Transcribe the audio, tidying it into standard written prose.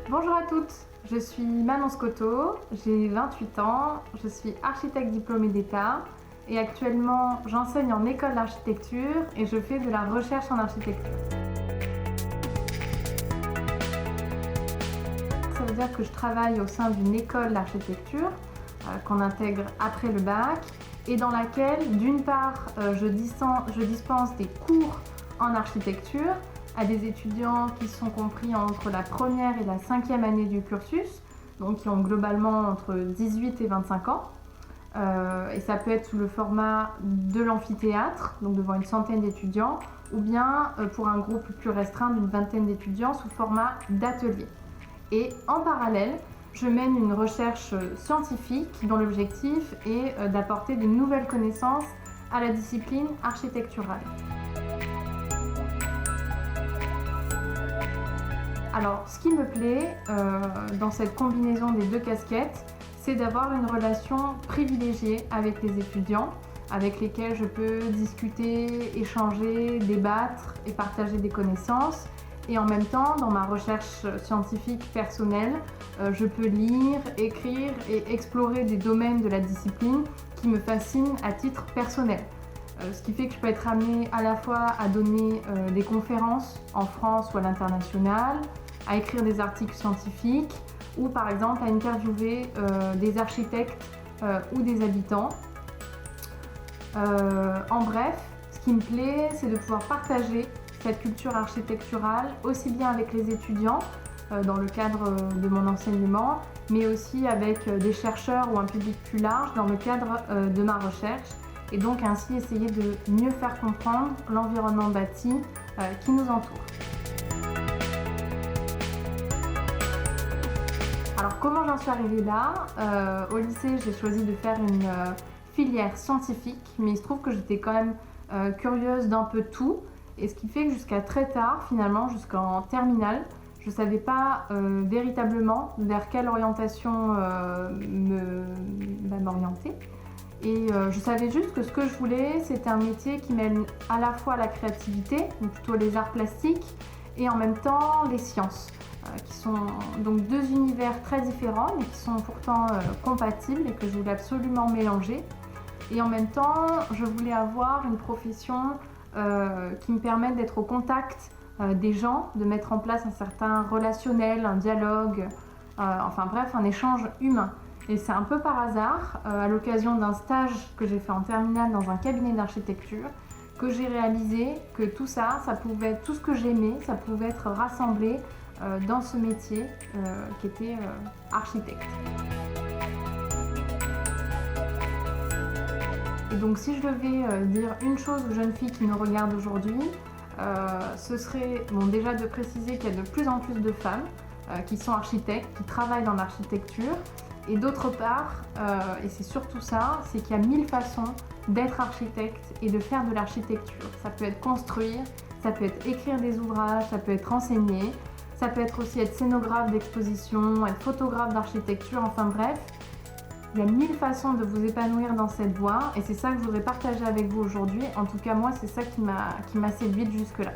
Bonjour à toutes, je suis Manon Scotto, j'ai 28 ans, je suis architecte diplômée d'État et actuellement j'enseigne en école d'architecture et je fais de la recherche en architecture. Ça veut dire que je travaille au sein d'une école d'architecture qu'on intègre après le bac et dans laquelle d'une part je dispense des cours en architecture à des étudiants qui sont compris entre la première et la cinquième année du cursus, donc qui ont globalement entre 18 et 25 ans. Et ça peut être sous le format de l'amphithéâtre, donc devant une centaine d'étudiants, ou bien pour un groupe plus restreint d'une vingtaine d'étudiants sous format d'atelier. Et en parallèle, je mène une recherche scientifique dont l'objectif est d'apporter de nouvelles connaissances à la discipline architecturale. Alors, ce qui me plaît dans cette combinaison des deux casquettes, c'est d'avoir une relation privilégiée avec les étudiants, avec lesquels je peux discuter, échanger, débattre et partager des connaissances. Et en même temps, dans ma recherche scientifique personnelle, je peux lire, écrire et explorer des domaines de la discipline qui me fascinent à titre personnel. Ce qui fait que je peux être amenée à la fois à donner des conférences en France ou à l'international, à écrire des articles scientifiques ou par exemple à interviewer des architectes ou des habitants. En bref, ce qui me plaît, c'est de pouvoir partager cette culture architecturale aussi bien avec les étudiants dans le cadre de mon enseignement, mais aussi avec des chercheurs ou un public plus large dans le cadre de ma recherche, et donc ainsi essayer de mieux faire comprendre l'environnement bâti qui nous entoure. Alors comment j'en suis arrivée là? Au lycée, j'ai choisi de faire une filière scientifique, mais il se trouve que j'étais quand même curieuse d'un peu tout, et ce qui fait que jusqu'à très tard, finalement, jusqu'en terminale, je ne savais pas véritablement vers quelle orientation m'orienter. Et je savais juste que ce que je voulais, c'était un métier qui mène à la fois la créativité, donc plutôt les arts plastiques, et en même temps les sciences, qui sont donc deux univers très différents, mais qui sont pourtant compatibles et que je voulais absolument mélanger. Et en même temps, je voulais avoir une profession qui me permette d'être au contact des gens, de mettre en place un certain relationnel, un dialogue, enfin bref, un échange humain. Et c'est un peu par hasard, à l'occasion d'un stage que j'ai fait en terminale dans un cabinet d'architecture, que j'ai réalisé que tout ça, ça pouvait être tout ce que j'aimais, ça pouvait être rassemblé dans ce métier qui était architecte. Et donc si je devais dire une chose aux jeunes filles qui nous regardent aujourd'hui, ce serait déjà de préciser qu'il y a de plus en plus de femmes qui sont architectes, qui travaillent dans l'architecture. Et d'autre part, et c'est surtout ça, c'est qu'il y a 1000 façons d'être architecte et de faire de l'architecture. Ça peut être construire, ça peut être écrire des ouvrages, ça peut être enseigner, ça peut être aussi être scénographe d'exposition, être photographe d'architecture, enfin bref. Il y a 1000 façons de vous épanouir dans cette voie et c'est ça que je voudrais partager avec vous aujourd'hui. En tout cas, moi, c'est ça qui m'a séduite jusque-là.